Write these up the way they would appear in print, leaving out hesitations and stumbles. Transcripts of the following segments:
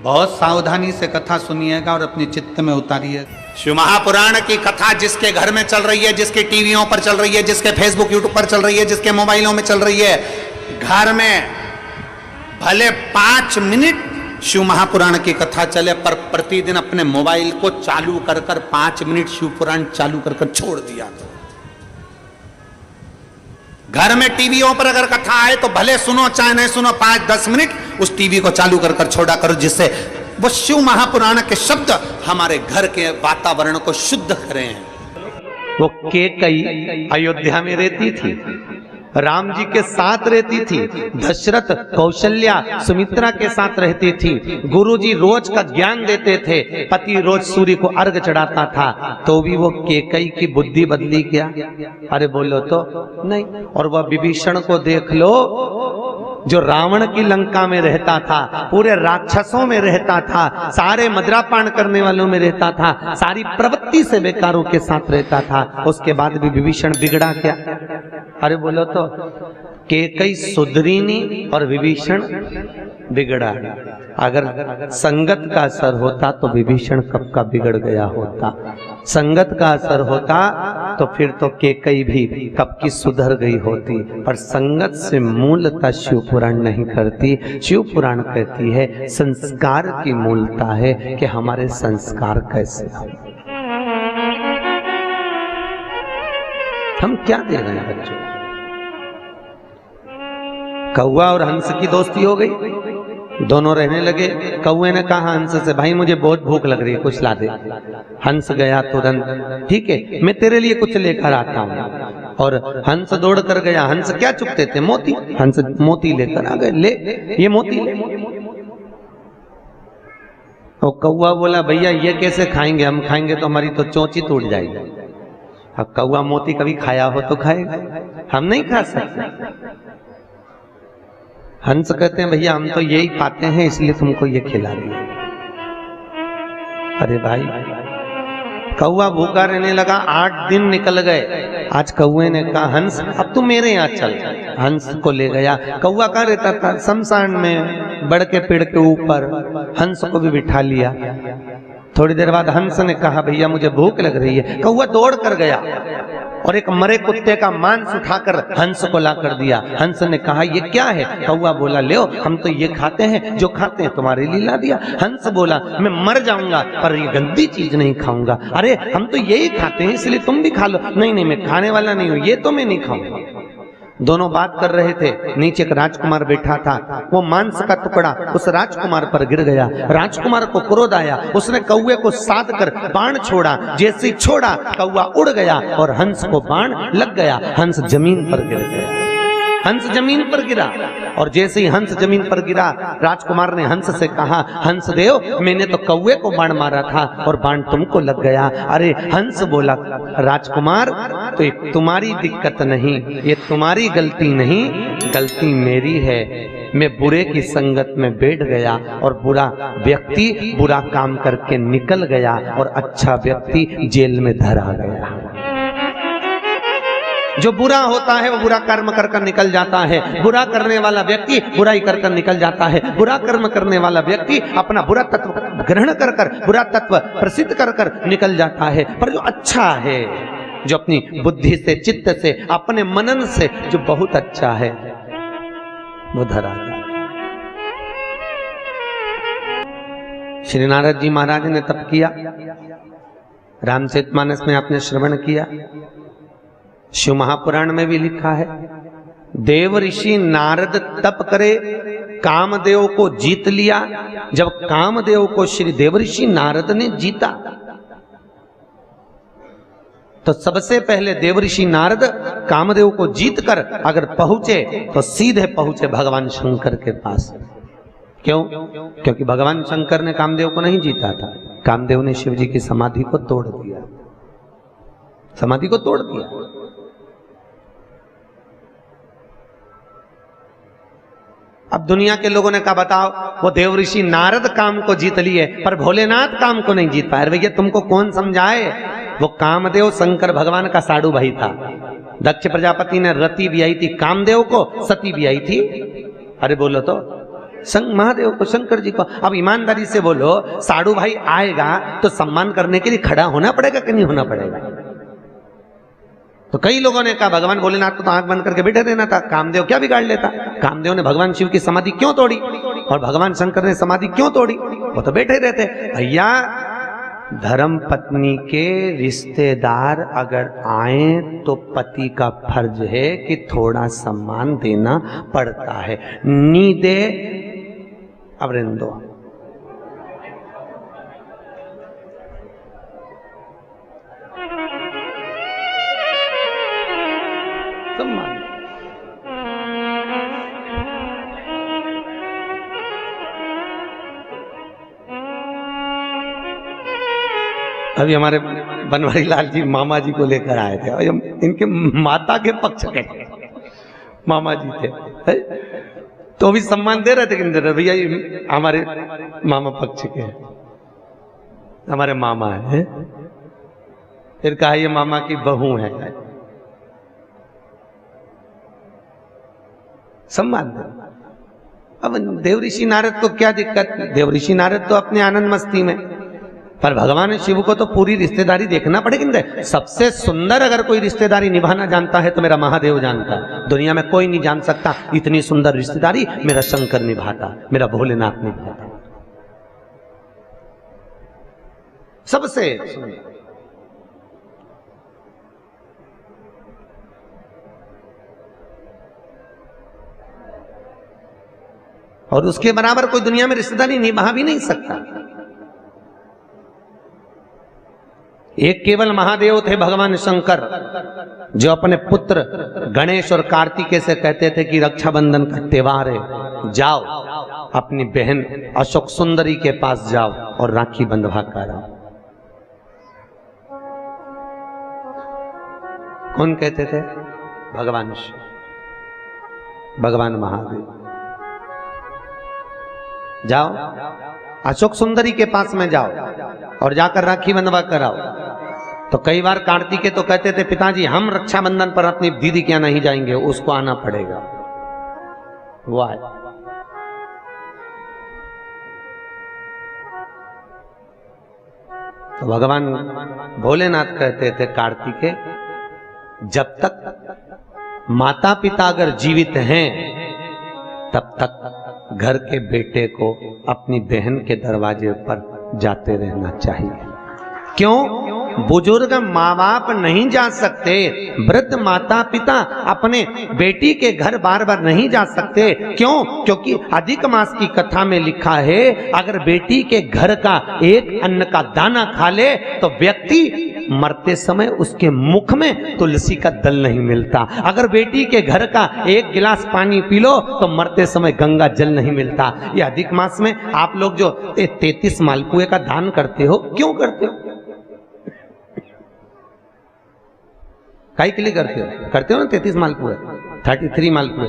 बहुत सावधानी से कथा सुनिएगा और अपने चित्त में उतारिए। शिव महापुराण की कथा जिसके घर में चल रही है, जिसके टीवियों पर चल रही है, जिसके फेसबुक यूट्यूब पर चल रही है, जिसके मोबाइलों में चल रही है, घर में भले 5 मिनट शिव महापुराण की कथा चले, पर प्रतिदिन अपने मोबाइल को चालू कर 5 मिनट शिव पुराण चालू कर छोड़ दिया। घर में टीवियों पर अगर कथा आए तो भले सुनो चाहे नहीं सुनो, 5-10 मिनट उस टीवी को चालू कर छोड़ा करो, जिससे वो शिव महापुराण के शब्द हमारे घर के वातावरण को शुद्ध करें। वो कैकेयी अयोध्या में रहती थी, राम जी के साथ रहती थी, दशरथ कौशल्या सुमित्रा के साथ रहती थी, गुरुजी रोज का ज्ञान देते थे, पति रोज सूर्य को अर्घ चढ़ाता था, तो भी वो कैकेयी की बुद्धि बदली क्या? अरे बोलो तो नहीं। और वह विभीषण को देख लो, जो रावण की लंका में रहता था, पूरे राक्षसों में रहता था, सारे मदिरापान करने वालों में रहता था, सारी प्रवृत्ति से बेकारों के साथ रहता था, उसके बाद भी विभीषण बिगड़ा क्या? अरे बोलो तो कैकेयी सुधरी नहीं और विभीषण बिगड़ा। अगर संगत का असर होता तो विभीषण कब का बिगड़ गया होता, संगत का असर होता तो फिर तो कैकेयी भी कब की सुधर गई होती। पर संगत से मूलता शिव पुराण नहीं करती, शिव पुराण कहती है संस्कार की मूलता है कि हमारे संस्कार कैसे हो, हम क्या दे रहे हैं बच्चों। कौवा और हंस की दोस्ती हो गई, दोनों रहने लगे। कौवे ने कहा हंस से, भाई मुझे बहुत भूख लग रही है, कुछ ला दे। हंस गया तुरंत, ठीक है मैं तेरे लिए कुछ लेकर आता हूँ। और हंस दौड़ कर गया। हंस क्या चुगते थे? मोती। हंस मोती लेकर आ गए, ले ये मोती ले। और कौवा बोला भैया ये कैसे खाएंगे, हम खाएंगे तो हमारी तो चोंची टूट जाएगी। अब कौवा मोती कभी खाया हो तो खाएगा, हम नहीं खा सकते। हंस कहते हैं भैया हम तो यही खाते हैं इसलिए तुमको ये खिला दिया। अरे भाई, कौवा भूखा रहने लगा, 8 दिन निकल गए। आज कौवे ने कहा हंस अब तू मेरे यहाँ चल। हंस को ले गया। कौवा कहाँ रहता था? शमशान में, बड़ के पेड़ के ऊपर। हंस को भी बिठा लिया। थोड़ी देर बाद हंस ने कहा भैया मुझे भूख लग रही है। कौवा दौड़ कर गया और एक मरे कुत्ते का मांस उठाकर हंस को ला कर दिया। हंस ने कहा ये क्या है? कौवा बोला ले हम तो ये खाते हैं, जो खाते हैं तुम्हारे लिए ला दिया। हंस बोला मैं मर जाऊंगा पर ये गंदी चीज नहीं खाऊंगा। अरे हम तो यही खाते हैं इसलिए तुम भी खा लो। नहीं नहीं मैं खाने वाला नहीं हूं, ये तो मैं नहीं खाऊंगा। दोनों बात कर रहे थे। नीचे एक राजकुमार बैठा था, वो मांस का टुकड़ा उस राजकुमार पर गिर गया। राजकुमार को क्रोध आया, उसने कौवे को साध कर बाण छोड़ा। जैसे ही छोड़ा कौवा उड़ गया और हंस को बाण लग गया। हंस जमीन पर गिर गया। हंस जमीन पर गिरा और जैसे ही हंस जमीन पर गिरा राजकुमार ने हंस से कहा हंस देव मैंने तो कौवे को बाण मारा था और बाण तुमको लग गया। अरे हंस बोला राजकुमार तो ये तुम्हारी दिक्कत नहीं, ये तुम्हारी गलती नहीं, गलती मेरी है। मैं बुरे की संगत में बैठ गया और बुरा व्यक्ति बुरा काम करके निकल गया और अच्छा व्यक्ति जेल में धरा गया। जो बुरा होता है वो बुरा कर्म कर कर निकल जाता है। बुरा करने वाला व्यक्ति बुराई कर कर निकल जाता है। बुरा कर्म करने वाला व्यक्ति अपना बुरा तत्व ग्रहण कर कर, बुरा तत्व प्रसिद्ध कर कर निकल जाता है। पर जो अच्छा है, जो अपनी बुद्धि से, चित्त से, अपने मनन से जो बहुत अच्छा है वो धरा जाता है। श्री नारद जी महाराज ने तप किया, रामचरितमानस में आपने श्रवण किया, शिव महापुराण में भी लिखा है। देव ऋषि नारद तप करे, कामदेव को जीत लिया। जब कामदेव को श्री देव ऋषि नारद ने जीता तो सबसे पहले देव ऋषि नारद कामदेव को जीतकर अगर पहुंचे तो सीधे पहुंचे भगवान शंकर के पास। क्यों? क्योंकि भगवान शंकर ने कामदेव को नहीं जीता था। कामदेव ने शिव जी की समाधि को तोड़ दिया, समाधि को तोड़ दिया। अब दुनिया के लोगों ने कहा बताओ वो देव ऋषि नारद काम को जीत लिए पर भोलेनाथ काम को नहीं जीत पाए। भैया तुमको कौन समझाए? वो कामदेव शंकर भगवान का साडू भाई था। दक्ष प्रजापति ने रति भी आई थी कामदेव को, सती भी आई थी। अरे बोलो तो महादेव को, शंकर जी को। अब ईमानदारी से बोलो, साड़ू भाई आएगा तो सम्मान करने के लिए खड़ा होना पड़ेगा कि नहीं होना पड़ेगा? तो कई लोगों ने कहा भगवान भोलेनाथ को तो आंख बंद करके बैठे रहना था, कामदेव क्या बिगाड़ लेता? कामदेव ने भगवान शिव की समाधि क्यों तोड़ी और भगवान शंकर ने समाधि क्यों तोड़ी? वो तो बैठे रहते। भैया, धर्म पत्नी के रिश्तेदार अगर आए तो पति का फर्ज है कि थोड़ा सम्मान देना पड़ता है। नी दे अब रहने दो। सम्मान अभी हमारे बनवारी लाल जी मामा जी को लेकर आए थे और इनके माता के पक्ष के मामा जी थे, तो भी सम्मान दे रहे थे कि नहीं दे रहे? भैया ये हमारे मामा पक्ष के हमारे मामा है। फिर कहा ये मामा की बहू है, सम्मान दे। अब देवऋषि नारद को क्या दिक्कत? देवऋषि नारद तो अपने आनंद मस्ती में, पर भगवान शिव को तो पूरी रिश्तेदारी देखना पड़ेगी ना। सबसे सुंदर अगर कोई रिश्तेदारी निभाना जानता है तो मेरा महादेव जानता है। दुनिया में कोई नहीं जान सकता इतनी सुंदर रिश्तेदारी मेरा शंकर निभाता, मेरा भोलेनाथ निभाता, सबसे सुंदर। और उसके बराबर कोई दुनिया में रिश्तेदारी निभा भी नहीं सकता। एक केवल महादेव थे भगवान शंकर, जो अपने पुत्र गणेश और कार्तिकेय से कहते थे कि रक्षाबंधन का त्योहार है, जाओ अपनी बहन अशोक सुंदरी के पास जाओ और राखी बंधवा कर आओ। कौन कहते थे? भगवान शिव, भगवान महादेव। जाओ अशोक सुंदरी के पास में जाओ और जाकर राखी बंधवा कराओ। तो कई बार कार्तिकेय तो कहते थे पिताजी हम रक्षाबंधन पर अपनी दीदी के यहाँ नहीं जाएंगे, उसको आना पड़ेगा। वो आए। तो भगवान भोलेनाथ कहते थे कार्तिकेय, जब तक माता पिता अगर जीवित हैं तब तक घर के बेटे को अपनी बहन के दरवाजे पर जाते रहना चाहिए। क्यों? बुजुर्ग माँ बाप नहीं जा सकते, वृद्ध माता पिता अपने बेटी के घर बार बार नहीं जा सकते। क्यों? क्योंकि अधिक मास की कथा में लिखा है अगर बेटी के घर का एक अन्न का दाना खा ले तो व्यक्ति मरते समय उसके मुख में तुलसी का दल नहीं मिलता। अगर बेटी के घर का एक गिलास पानी पी लो तो मरते समय गंगा जल नहीं मिलता। ये अधिक मास में आप लोग जो 33 मालपुए का दान करते हो, क्यों करते हो? काहे के लिए करते हो? करते हो ना 33 मालपुए, 33 मालपुए,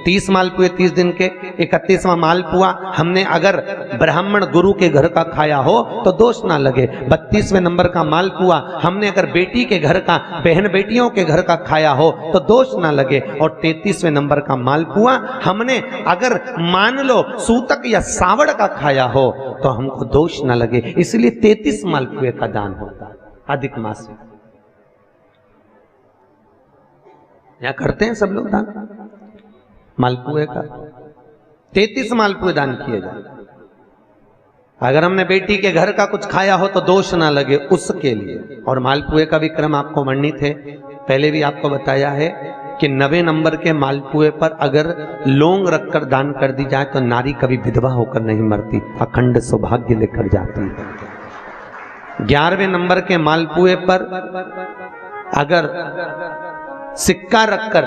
30 मालपुए 30 दिन के, 31वां मालपुआ हमने अगर ब्राह्मण गुरु के घर का खाया हो तो दोष ना लगे। 32वें नंबर का मालपुआ हमने अगर बेटी के घर का, बहन बेटियों के घर का खाया हो तो दोष ना लगे। और 33वें नंबर का मालपुआ हमने अगर मान लो सूतक या सावड़ का खाया हो तो हमको दोष ना लगे। इसलिए 33 मालपुए का दान होता है अधिक मास में। या करते हैं सब लोग दान मालपुए का। 33 मालपुए दान किए जाए। अगर हमने बेटी के घर का कुछ खाया हो तो दोष ना लगे उसके लिए। और मालपुए का भी क्रम आपको वर्णित है, पहले भी आपको बताया है कि 90 नंबर के मालपुए पर अगर लौंग रखकर दान कर दी जाए तो नारी कभी विधवा होकर नहीं मरती, अखंड सौभाग्य लेकर जाती है। 11वें नंबर के मालपुए पर अगर सिक्का रखकर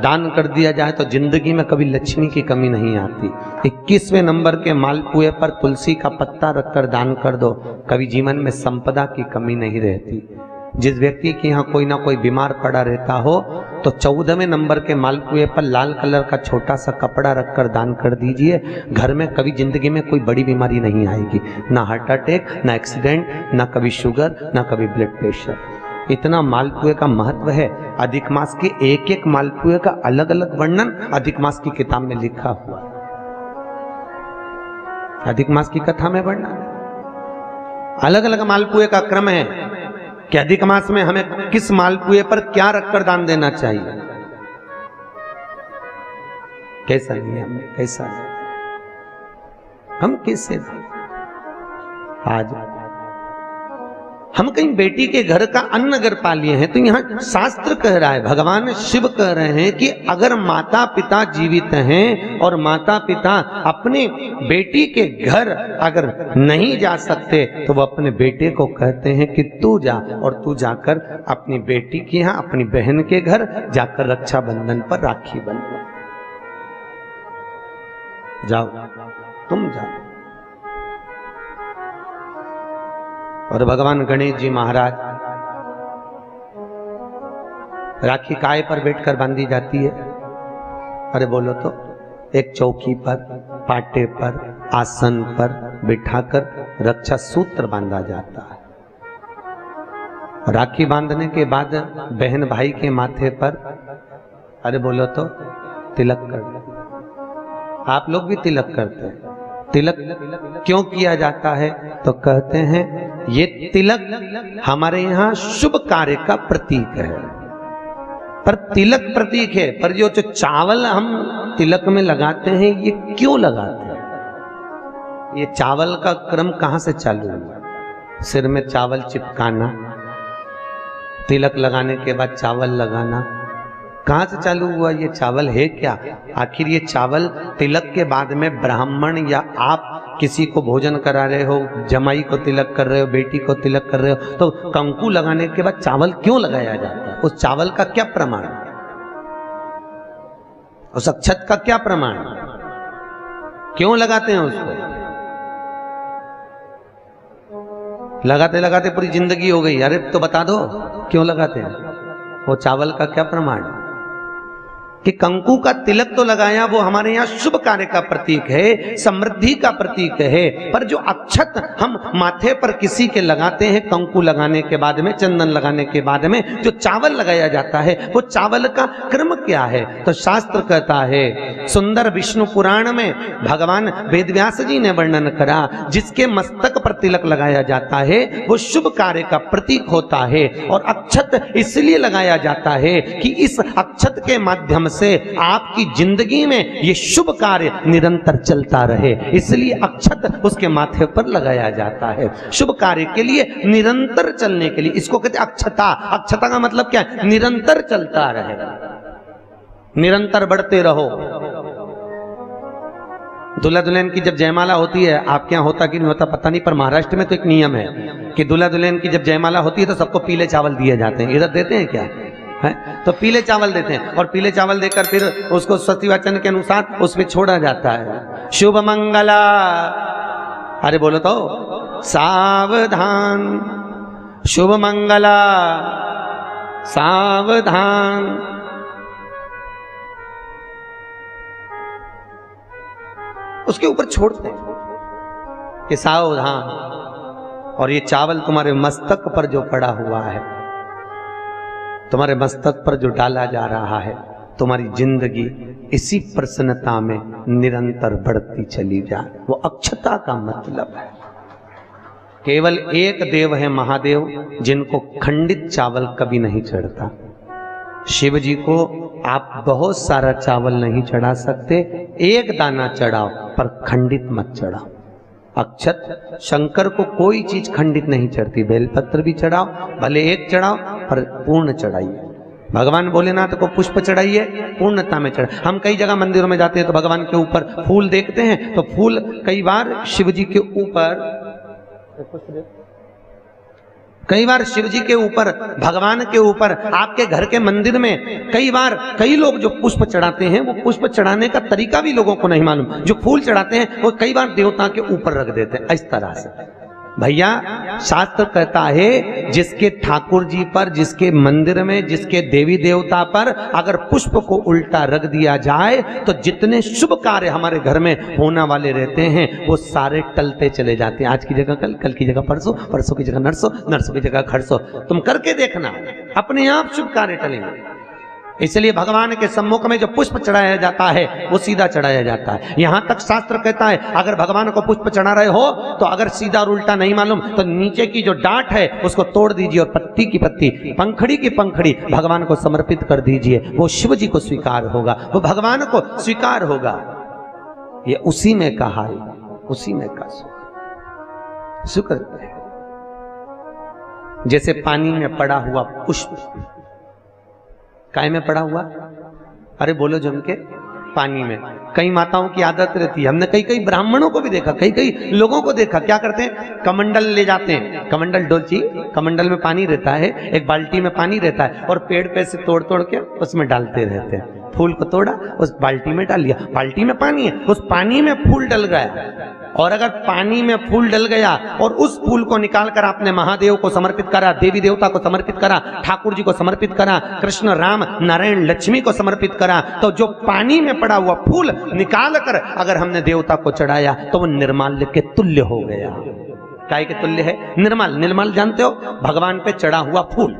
दान कर दिया जाए तो जिंदगी में कभी लक्ष्मी की कमी नहीं आती। 21वें नंबर के मालपुए पर तुलसी का पत्ता रखकर दान कर दो, कभी जीवन में संपदा की कमी नहीं रहती। जिस व्यक्ति के यहाँ कोई ना कोई बीमार पड़ा रहता हो तो 14वें नंबर के मालपुए पर लाल कलर का छोटा सा कपड़ा रखकर दान कर दीजिए। घर में कभी जिंदगी में कोई बड़ी बीमारी नहीं आएगी, ना हार्ट अटैक, ना एक्सीडेंट, ना कभी शुगर, ना कभी ब्लड प्रेशर। इतना मालपुए का महत्व है। अधिक मास के एक एक मालपुए का अलग अलग वर्णन अधिक मास की किताब में लिखा हुआ है। अधिक मास की कथा में बढ़ना। अलग अलग मालपुए का क्रम है कि अधिक मास में हमें किस मालपुए पर क्या रखकर दान देना चाहिए, कैसा नियम है, कैसा हम कैसे। आज हम कहीं बेटी के घर का अन्न अगर पा लिए हैं तो यहां शास्त्र कह रहा है, भगवान शिव कह रहे हैं कि अगर माता पिता जीवित हैं और माता पिता अपने बेटी के घर अगर नहीं जा सकते तो वो अपने बेटे को कहते हैं कि तू जा, और तू जाकर अपनी बेटी के यहां अपनी बहन के घर जाकर रक्षाबंधन पर राखी बंधो, जाओ तुम जाओ। और भगवान गणेश जी महाराज राखी काय पर बैठकर बांधी जाती है? अरे बोलो तो, एक चौकी पर, पाटे पर, आसन पर बिठाकर रक्षा सूत्र बांधा जाता है। राखी बांधने के बाद बहन भाई के माथे पर, अरे बोलो तो, तिलक कर दो। आप लोग भी तिलक करते हैं। तिलक क्यों किया जाता है? तो कहते हैं ये तिलक हमारे यहाँ शुभ कार्य का प्रतीक है। पर तिलक प्रतीक है, पर जो चावल हम तिलक में लगाते हैं ये क्यों लगाते हैं? ये चावल का क्रम कहां से चालू हुआ? सिर में चावल चिपकाना, तिलक लगाने के बाद चावल लगाना, कहां से चालू हुआ? ये चावल है क्या? आखिर ये चावल तिलक के बाद में ब्राह्मण या आप किसी को भोजन करा रहे हो, जमाई को तिलक कर रहे हो, बेटी को तिलक कर रहे हो, तो कंकु लगाने के बाद चावल क्यों लगाया जाता है? उस चावल का क्या प्रमाण? उस अक्षत का क्या प्रमाण? क्यों लगाते हैं उसको? लगाते लगाते पूरी जिंदगी हो गई, अरे तो बता दो क्यों लगाते हैं? वो चावल का क्या प्रमाण कि कंकु का तिलक तो लगाया, वो हमारे यहाँ शुभ कार्य का प्रतीक है, समृद्धि का प्रतीक है। पर जो अक्षत हम माथे पर किसी के लगाते हैं कंकु लगाने के बाद में, चंदन लगाने के बाद में जो चावल लगाया जाता है, वो चावल का क्रम क्या है? तो शास्त्र कहता है, सुंदर विष्णु पुराण में भगवान वेदव्यास जी ने वर्णन करा, जिसके मस्तक पर तिलक लगाया जाता है वो शुभ कार्य का प्रतीक होता है। और अक्षत इसलिए लगाया जाता है कि इस अक्षत के माध्यम से आपकी जिंदगी में ये शुभ कार्य निरंतर चलता रहे, इसलिए अक्षत उसके माथे पर लगाया जाता है शुभ कार्य के लिए, निरंतर चलने के लिए। इसको कहते हैं अक्षता। अक्षता का मतलब क्या है? निरंतर चलता रहे, निरंतर बढ़ते रहो। दूल्हा दुल्हन की जब जयमाला होती है, आपके यहाँ होता कि नहीं होता पता नहीं, पर महाराष्ट्र में तो एक नियम है कि दूल्हा दुल्हन की जब जयमाला होती है तो सबको पीले चावल दिए जाते हैं। इधर देते हैं क्या है? तो पीले चावल देते हैं, और पीले चावल देकर फिर उसको सती वचन के अनुसार उस पर छोड़ा जाता है। शुभ मंगला, अरे बोलो तो, सावधान, शुभ मंगला सावधान। उसके ऊपर छोड़ते हैं कि सावधान। और ये चावल तुम्हारे मस्तक पर जो पड़ा हुआ है, तुम्हारे मस्तक पर जो डाला जा रहा है, तुम्हारी जिंदगी इसी प्रसन्नता में निरंतर बढ़ती चली जाए, वो अक्षता का मतलब है। केवल एक देव है महादेव, जिनको खंडित चावल कभी नहीं चढ़ता। शिव जी को आप बहुत सारा चावल नहीं चढ़ा सकते, एक दाना चढ़ाओ, पर खंडित मत चढ़ाओ। अक्षत शंकर को कोई चीज खंडित नहीं चढ़ती, बेलपत्र भी चढ़ाओ, भले एक चढ़ाओ, पर पूर्ण चढ़ाइए। भगवान भोलेनाथ को पुष्प चढ़ाइए, पूर्णता में चढ़ाइए। हम कई जगह मंदिरों में जाते हैं तो भगवान के ऊपर फूल देखते हैं, तो फूल कई बार शिव जी के ऊपर, कई बार शिव जी के ऊपर, भगवान के ऊपर, आपके घर के मंदिर में कई बार कई लोग जो पुष्प चढ़ाते हैं, वो पुष्प चढ़ाने का तरीका भी लोगों को नहीं मालूम। जो फूल चढ़ाते हैं वो कई बार देवता के ऊपर रख देते हैं, इस तरह से। भैया शास्त्र कहता है, जिसके ठाकुर जी पर, जिसके मंदिर में, जिसके देवी देवता पर अगर पुष्प को उल्टा रख दिया जाए तो जितने शुभ कार्य हमारे घर में होने वाले रहते हैं वो सारे टलते चले जाते हैं। आज की जगह कल, कल की जगह परसों, परसों की जगह नरसों, नरसों की जगह खरसों। तुम करके देखना, अपने आप शुभ कार्य टलेंगे। इसलिए भगवान के सम्मुख में जो पुष्प चढ़ाया जाता है वो सीधा चढ़ाया जाता है। यहां तक शास्त्र कहता है अगर भगवान को पुष्प चढ़ा रहे हो तो अगर सीधा और उल्टा नहीं मालूम तो नीचे की जो डांट है उसको तोड़ दीजिए और पत्ती की पत्ती, पंखड़ी की पंखड़ी भगवान को समर्पित कर दीजिए। वो शिव जी को स्वीकार होगा, वो भगवान को स्वीकार होगा। ये उसी में का हाल, उसी में का सुख। शुक्र है जैसे पानी में पड़ा हुआ पुष्प, काय में पड़ा हुआ, अरे बोलो जम के, पानी में। कई माताओं की आदत रहती है, हमने कई कई ब्राह्मणों को भी देखा, कई कई लोगों को देखा, क्या करते हैं, कमंडल ले जाते हैं, कमंडल डोलची, कमंडल में पानी रहता है, एक बाल्टी में पानी रहता है और पेड़ पे से तोड़ तोड़ के उसमें डालते रहते हैं। फूल को तोड़ा, उस बाल्टी में डाल दिया, बाल्टी में पानी है, उस पानी में फूल डल गया। और अगर पानी में फूल डल गया और उस फूल को निकालकर आपने महादेव को समर्पित करा, देवी देवता को समर्पित करा, ठाकुर जी को समर्पित करा, कृष्ण राम नारायण लक्ष्मी को समर्पित करा, तो जो पानी में पड़ा हुआ फूल निकालकर अगर हमने देवता को चढ़ाया तो वो निर्माल्य के तुल्य हो गया। काय के तुल्य है? निर्मल। निर्मल जानते हो, भगवान पे चढ़ा हुआ फूल,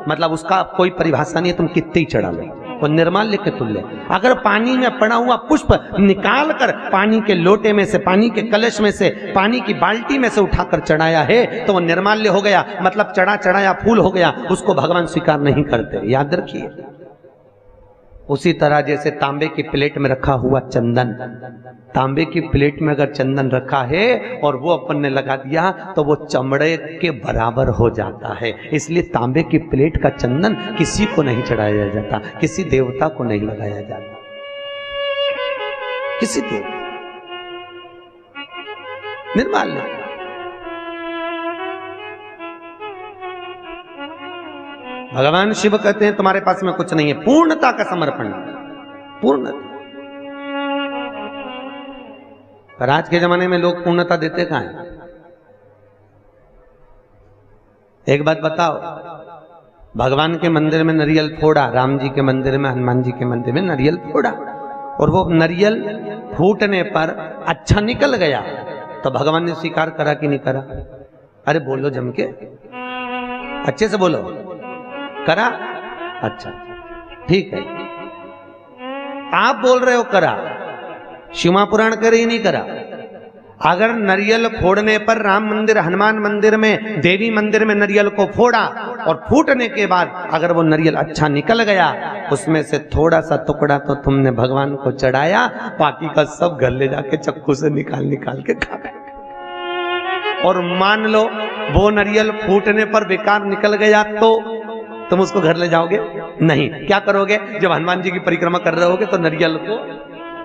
मतलब उसका कोई परिभाषा नहीं है, तुम कितने ही चढ़ा लो, वो निर्माल्य के तुल्य। अगर पानी में पड़ा हुआ पुष्प निकालकर पानी के लोटे में से, पानी के कलश में से, पानी की बाल्टी में से उठाकर चढ़ाया है तो वो निर्माल्य हो गया, मतलब चढ़ा चढ़ाया फूल हो गया, उसको भगवान स्वीकार नहीं करते, याद रखिए। उसी तरह जैसे तांबे की प्लेट में रखा हुआ चंदन, तांबे की प्लेट में अगर चंदन रखा है और वो अपन ने लगा दिया तो वो चमड़े के बराबर हो जाता है। इसलिए तांबे की प्लेट का चंदन किसी को नहीं चढ़ाया जाता, किसी देवता को नहीं लगाया जाता, किसी देवता, निर्माल्य। भगवान शिव कहते हैं तुम्हारे पास में कुछ नहीं है, पूर्णता का समर्पण, पूर्णता। पर आज के जमाने में लोग पूर्णता देते कहां हैं? एक बात बताओ, भगवान के मंदिर में नारियल फोड़ा, राम जी के मंदिर में, हनुमान जी के मंदिर में नारियल फोड़ा, और वो नारियल फूटने पर अच्छा निकल गया तो भगवान ने स्वीकार करा कि नहीं करा? अरे बोलो जम के, अच्छे से बोलो, करा? अच्छा ठीक है, आप बोल रहे हो करा, शिव पुराण करे ही नहीं करा। अगर नारियल फोड़ने पर राम मंदिर, हनुमान मंदिर में, देवी मंदिर में नारियल को फोड़ा और फूटने के बाद अगर वो नारियल अच्छा निकल गया, उसमें से थोड़ा सा टुकड़ा तो तुमने भगवान को चढ़ाया, बाकी का सब घर ले जाके चक्कू से निकाल निकाल के खा गए। और मान लो वो नारियल फूटने पर बेकार निकल गया तो तुम उसको घर ले जाओगे? नहीं। क्या करोगे? जब हनुमान जी की परिक्रमा कर रहे होगे तो नारियल को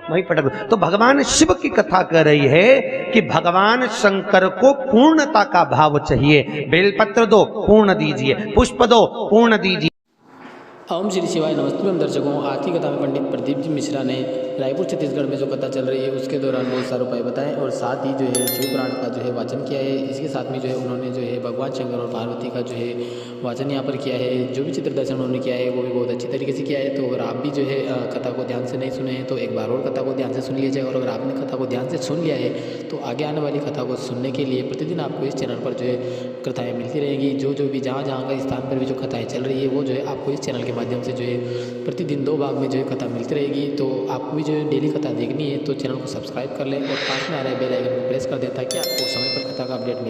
वहीं पटक दो। तो भगवान शिव की कथा कर रही है कि भगवान शंकर को पूर्णता का भाव चाहिए। बेलपत्र दो, पूर्ण दीजिए, पुष्प दो, पूर्ण दीजिए। ओम श्री शिवाय। नमस्ते हम दर्शकों, आज की कथा में पंडित प्रदीप जी मिश्रा ने रायपुर छत्तीसगढ़ में जो कथा चल रही है उसके दौरान बहुत सारे उपाय बताएं और साथ ही जो है शिव पुराण का जो है वाचन किया है। इसके साथ में जो है उन्होंने जो है भगवान शंकर और पार्वती का जो है वाचन यहाँ पर किया है। जो भी चित्र दर्शन उन्होंने किया है वो भी बहुत अच्छी तरीके से किया है। तो अगर आप भी जो है कथा को ध्यान से नहीं सुने हैं तो एक बार और कथा को ध्यान से सुन लीजिए, और अगर आपने कथा को ध्यान से सुन लिया है तो आगे आने वाली कथा को सुनने के लिए प्रतिदिन आपको इस चैनल पर जो है कथाएँ मिलती रहेंगी। जो भी जहाँ का स्थान पर भी जो कथाएँ चल रही है वो जो है आपको इस चैनल के माध्यम से जो है प्रतिदिन 2 भाग में जो है कथा मिलती रहेगी। तो आपको भी जो है डेली कथा देखनी है तो चैनल को सब्सक्राइब कर लें और पास में आ रहे बेल आइकन को प्रेस कर दें ताकि आपको समय पर कथा का अपडेट मिले।